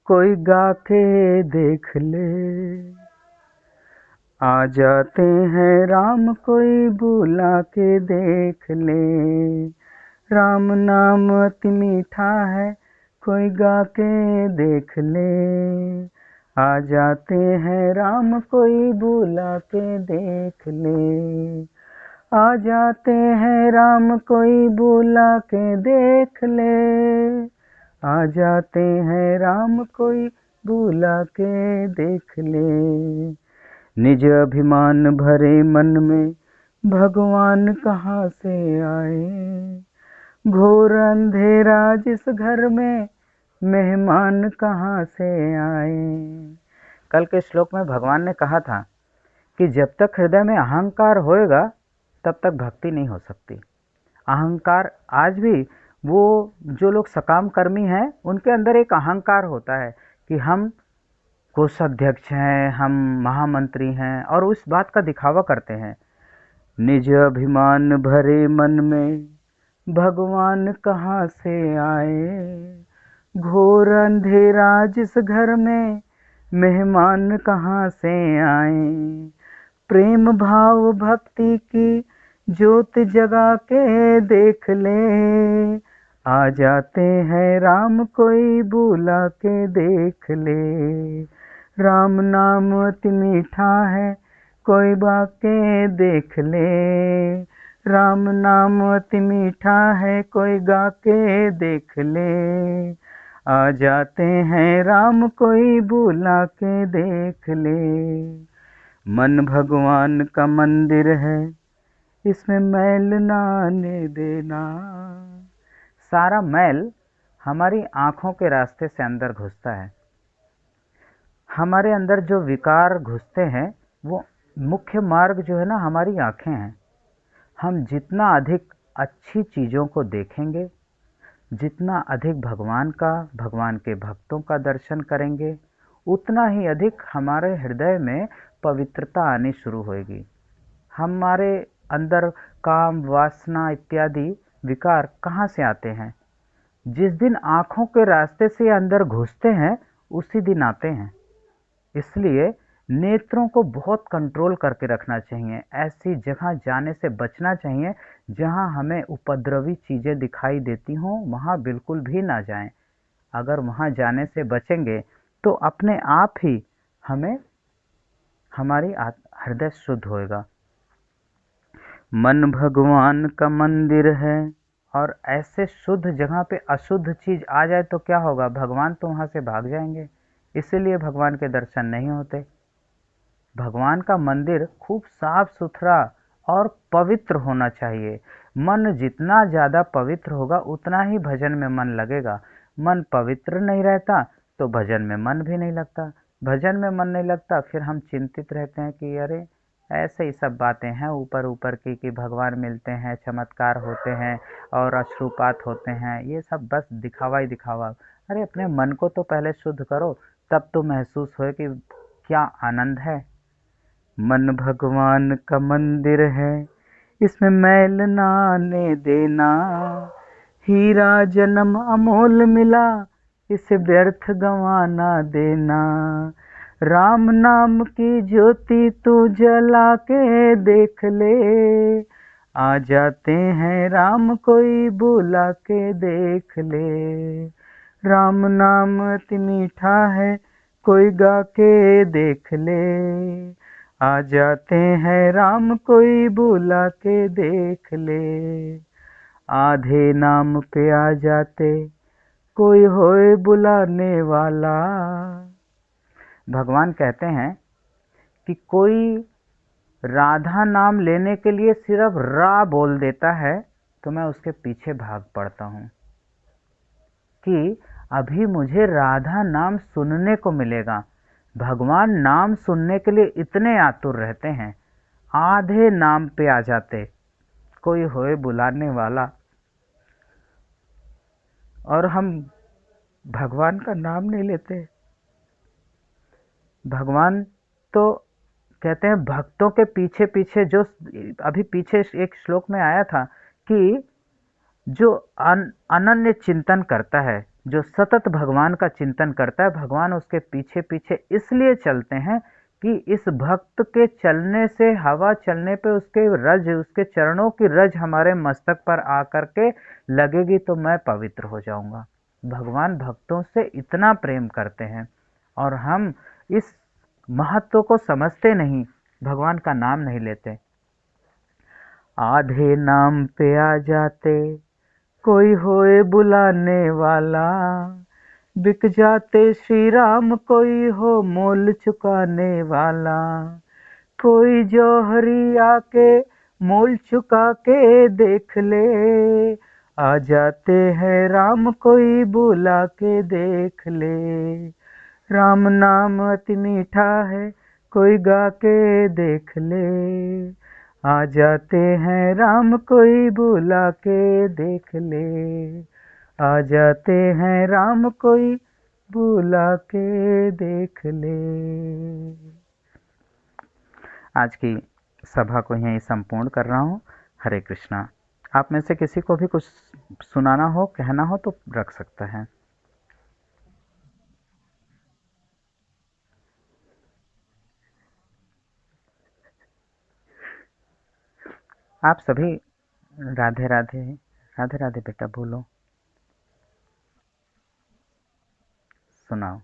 कोई गा के देख ले। आ जाते हैं राम, कोई बुला के देख ले। राम नाम अति मीठा है, कोई गा के देख ले। आ जाते हैं राम, कोई बुला के देख ले। आ जाते हैं राम, कोई बुला के देख ले। आ जाते हैं राम, कोई बुला के देख ले। निज अभिमान भरे मन में, भगवान कहाँ से आए। घोर अंधेरा जिस घर में, मेहमान कहाँ से आए। कल के श्लोक में भगवान ने कहा था कि जब तक हृदय में अहंकार होएगा तब तक भक्ति नहीं हो सकती। अहंकार आज भी, वो जो लोग सकाम कर्मी हैं उनके अंदर एक अहंकार होता है कि हम कोषाध्यक्ष हैं, हम महामंत्री हैं, और उस बात का दिखावा करते हैं। निज अभिमान भरे मन में, भगवान कहाँ से आए। घोर अंधेरा जिस घर में, मेहमान कहाँ से आए। प्रेम भाव भक्ति की ज्योत जगा के देख ले। आ जाते हैं राम, कोई बुला के देख ले। राम नाम अति मीठा है, कोई बाके देख ले। राम नाम अति मीठा है, कोई गा के देख ले। आ जाते हैं राम, कोई बुला के देख ले। मन भगवान का मंदिर है, इसमें मैल ना आने देना। सारा मैल हमारी आँखों के रास्ते से अंदर घुसता है। हमारे अंदर जो विकार घुसते हैं, वो मुख्य मार्ग जो है ना, हमारी आँखें हैं। हम जितना अधिक अच्छी चीज़ों को देखेंगे, जितना अधिक भगवान का, भगवान के भक्तों का दर्शन करेंगे, उतना ही अधिक हमारे हृदय में पवित्रता आनी शुरू होगी। हमारे अंदर काम, वासना इत्यादि विकार कहाँ से आते हैं? जिस दिन आँखों के रास्ते से अंदर घुसते हैं, उसी दिन आते हैं। इसलिए नेत्रों को बहुत कंट्रोल करके रखना चाहिए। ऐसी जगह जाने से बचना चाहिए जहाँ हमें उपद्रवी चीज़ें दिखाई देती हों, वहाँ बिल्कुल भी ना जाएं। अगर वहाँ जाने से बचेंगे तो अपने आप ही हमें हमारी हृदय शुद्ध होएगा। मन भगवान का मंदिर है, और ऐसे शुद्ध जगह पे अशुद्ध चीज़ आ जाए तो क्या होगा? भगवान तो वहाँ से भाग जाएंगे। इसीलिए भगवान के दर्शन नहीं होते। भगवान का मंदिर खूब साफ सुथरा और पवित्र होना चाहिए। मन जितना ज़्यादा पवित्र होगा उतना ही भजन में मन लगेगा। मन पवित्र नहीं रहता तो भजन में मन भी नहीं लगता। भजन में मन नहीं लगता, फिर हम चिंतित रहते हैं कि अरे ऐसे ही सब बातें हैं ऊपर ऊपर की, कि भगवान मिलते हैं, चमत्कार होते हैं और अश्रुपात होते हैं। ये सब बस दिखावा ही दिखावा। अरे अपने मन को तो पहले शुद्ध करो, तब तो महसूस होए कि क्या आनंद है। मन भगवान का मंदिर है, इसमें मैल ना आने देना। हीरा जन्म अमोल मिला, इसे व्यर्थ गंवा ना देना। राम नाम की ज्योति तू जला के देख ले। आ जाते हैं राम, कोई बुला के देख ले। राम नाम अति मीठा है, कोई गा के देख ले। आ जाते हैं राम, कोई बुला के देख ले। आधे नाम पे आ जाते, कोई होए बुलाने वाला। भगवान कहते हैं कि कोई राधा नाम लेने के लिए सिर्फ रा बोल देता है तो मैं उसके पीछे भाग पड़ता हूँ कि अभी मुझे राधा नाम सुनने को मिलेगा। भगवान नाम सुनने के लिए इतने आतुर रहते हैं। आधे नाम पे आ जाते, कोई होए बुलाने वाला, और हम भगवान का नाम नहीं लेते। भगवान तो कहते हैं भक्तों के पीछे पीछे, जो अभी पीछे एक श्लोक में आया था कि जो अनन्य चिंतन करता है, जो सतत भगवान का चिंतन करता है, भगवान उसके पीछे पीछे इसलिए चलते हैं कि इस भक्त के चलने से, हवा चलने पे उसके रज, उसके चरणों की रज हमारे मस्तक पर आकर के लगेगी तो मैं पवित्र हो जाऊंगा। भगवान भक्तों से इतना प्रेम करते हैं और हम इस महत्व को समझते नहीं, भगवान का नाम नहीं लेते। आधे नाम पे आ जाते, कोई होए बुलाने वाला, बिक जाते श्री राम कोई हो मोल चुकाने वाला। कोई जौहरी आके मोल चुका के देख ले, आ जाते हैं राम कोई बुला के देख ले। राम नाम अति मीठा है, कोई गा के देख ले, आ जाते हैं राम कोई बुला के देख ले। आ जाते हैं राम कोई बुला के देख ले। आज की सभा को यहीं संपूर्ण कर रहा हूँ। हरे कृष्णा। आप में से किसी को भी कुछ सुनाना हो, कहना हो तो रख सकता है। आप सभी राधे राधे। राधे राधे बेटा बोलो, सुनाओ।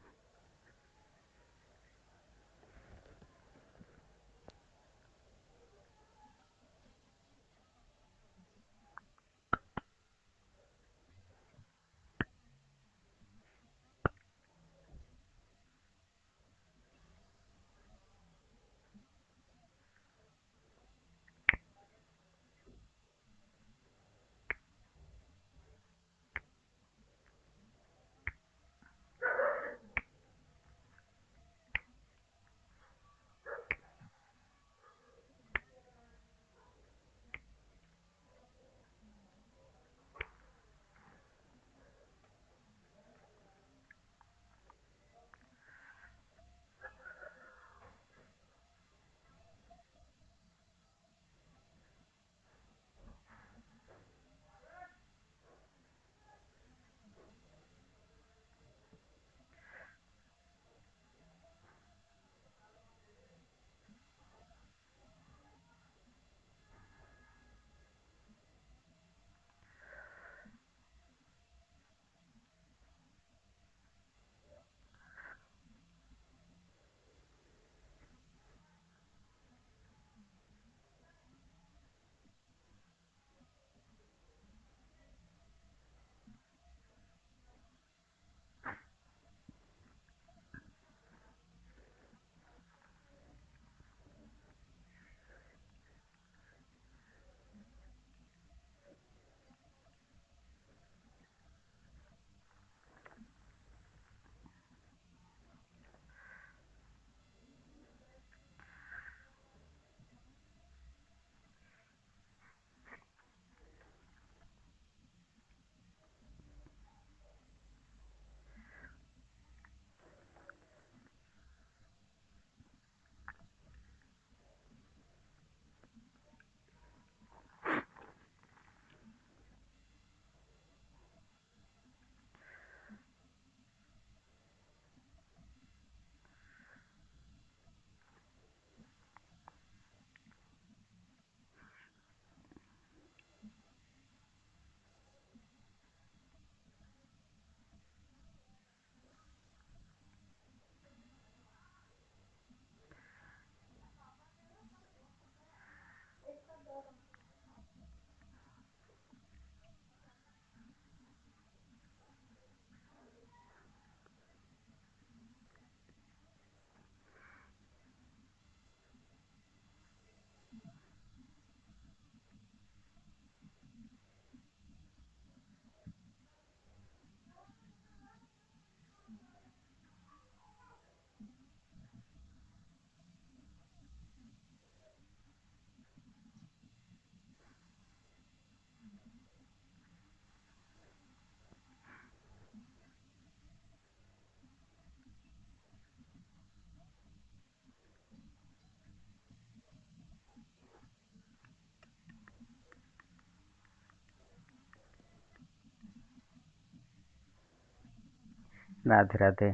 राधे राधे।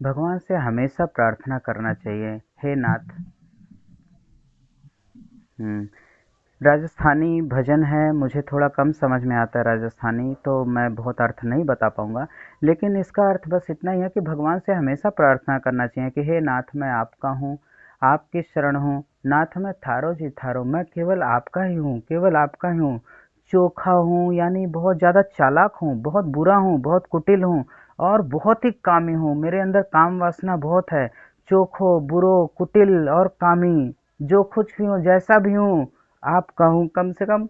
भगवान से हमेशा प्रार्थना करना चाहिए, हे नाथ। हम्म, राजस्थानी भजन है, मुझे थोड़ा कम समझ में आता है राजस्थानी, तो मैं बहुत अर्थ नहीं बता पाऊंगा। लेकिन इसका अर्थ बस इतना ही है कि भगवान से हमेशा प्रार्थना करना चाहिए कि हे नाथ, मैं आपका हूँ, आपकी शरण हूँ। नाथ मैं थारो जी थारो, मैं केवल आपका ही हूँ, केवल आपका ही हूँ। चोखा हूँ यानी बहुत ज़्यादा चालाक हूँ, बहुत बुरा हूँ, बहुत कुटिल हूँ, और बहुत ही कामी हूँ। मेरे अंदर काम वासना बहुत है। चोखो, बुरो, कुटिल और कामी, जो कुछ भी हूँ, जैसा भी हूँ, आपका हूँ। कम से कम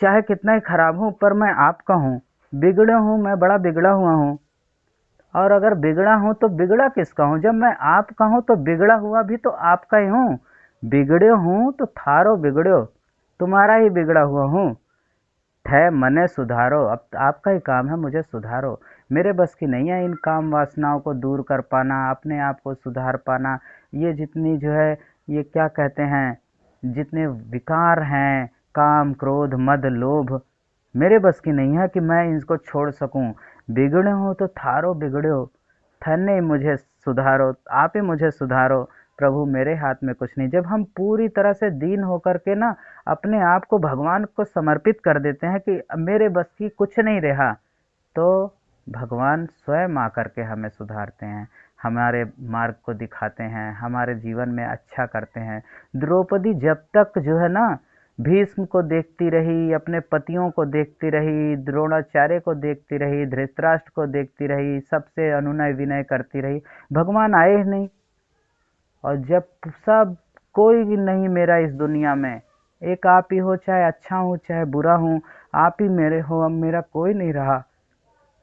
चाहे कितना ही खराब हूँ, पर मैं आपका हूँ। बिगड़ा हूँ, मैं बड़ा बिगड़ा हुआ हूँ। और अगर बिगड़ा हूँ तो बिगड़ा किसका हूँ? जब मैं आपका हूँ तो बिगड़ा हुआ भी तो आपका ही हूँ। बिगड़े हूँ तो थारो बिगड़ो, तुम्हारा ही बिगड़ा हुआ हूँ। है मने सुधारो, अब आपका ही काम है मुझे सुधारो। मेरे बस की नहीं है इन काम वासनाओं को दूर कर पाना, अपने आप को सुधार पाना। ये जितनी जो है, ये क्या कहते हैं, जितने विकार हैं, काम क्रोध मद लोभ, मेरे बस की नहीं है कि मैं इनको छोड़ सकूं। बिगड़े हो तो थारो बिगड़ो, थने मुझे सुधारो, आप ही मुझे सुधारो। प्रभु मेरे हाथ में कुछ नहीं। जब हम पूरी तरह से दीन होकर के ना अपने आप को भगवान को समर्पित कर देते हैं कि अब मेरे बस की कुछ नहीं रहा, तो भगवान स्वयं आकर के हमें सुधारते हैं, हमारे मार्ग को दिखाते हैं, हमारे जीवन में अच्छा करते हैं। द्रौपदी जब तक जो है ना भीष्म को देखती रही, अपने पतियों को देखती रही, द्रोणाचार्य को देखती रही, धृतराष्ट्र को देखती रही, सबसे अनुनय विनय करती रही, भगवान आए ही नहीं। और जब सब कोई भी नहीं मेरा इस दुनिया में, एक आप ही हो, चाहे अच्छा हूँ चाहे बुरा हूँ, आप ही मेरे हो, अब मेरा कोई नहीं रहा।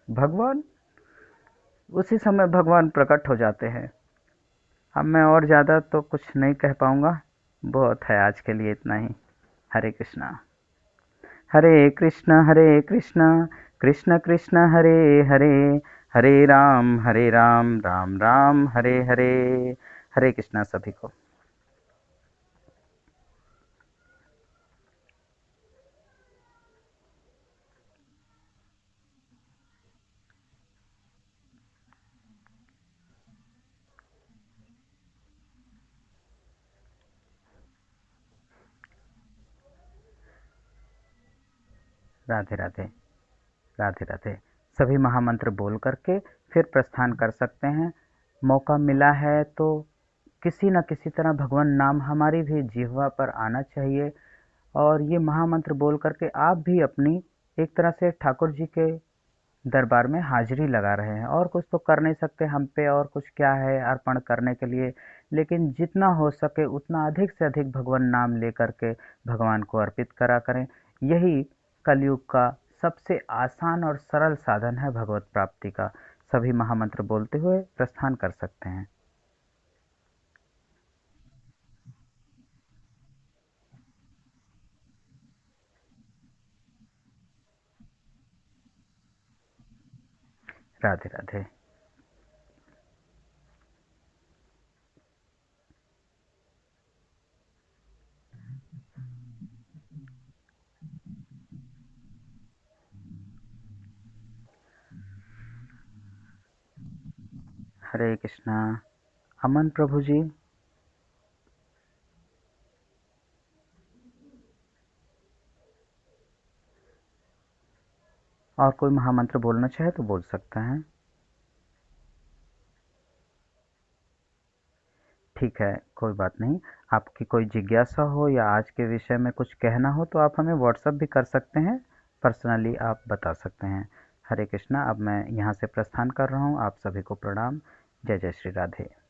भगवान उसी समय भगवान प्रकट हो जाते हैं। अब मैं और ज़्यादा तो कुछ नहीं कह पाऊँगा, बहुत है आज के लिए इतना ही। हरे कृष्णा। हरे कृष्णा कृष्ण कृष्ण हरे हरे, हरे राम राम राम हरे हरे। हरे कृष्णा सभी को। राधे राधे। राधे राधे। सभी महामंत्र बोल करके फिर प्रस्थान कर सकते हैं। मौका मिला है तो किसी न किसी तरह भगवान नाम हमारी भी जिह्वा पर आना चाहिए। और ये महामंत्र बोल करके आप भी अपनी एक तरह से ठाकुर जी के दरबार में हाजिरी लगा रहे हैं। और कुछ तो कर नहीं सकते, हम पे और कुछ क्या है अर्पण करने के लिए। लेकिन जितना हो सके उतना अधिक से अधिक भगवान नाम लेकर के भगवान को अर्पित करा करें। यही कलयुग का सबसे आसान और सरल साधन है भगवत प्राप्ति का। सभी महामंत्र बोलते हुए प्रस्थान कर सकते हैं। राधे राधे। हरे कृष्णा। अमन प्रभु जी। और कोई महामंत्र बोलना चाहे तो बोल सकते हैं। ठीक है, कोई बात नहीं। आपकी कोई जिज्ञासा हो या आज के विषय में कुछ कहना हो तो आप हमें व्हाट्सएप भी कर सकते हैं, पर्सनली आप बता सकते हैं। हरे कृष्णा। अब मैं यहाँ से प्रस्थान कर रहा हूँ। आप सभी को प्रणाम। जय जय श्री राधे।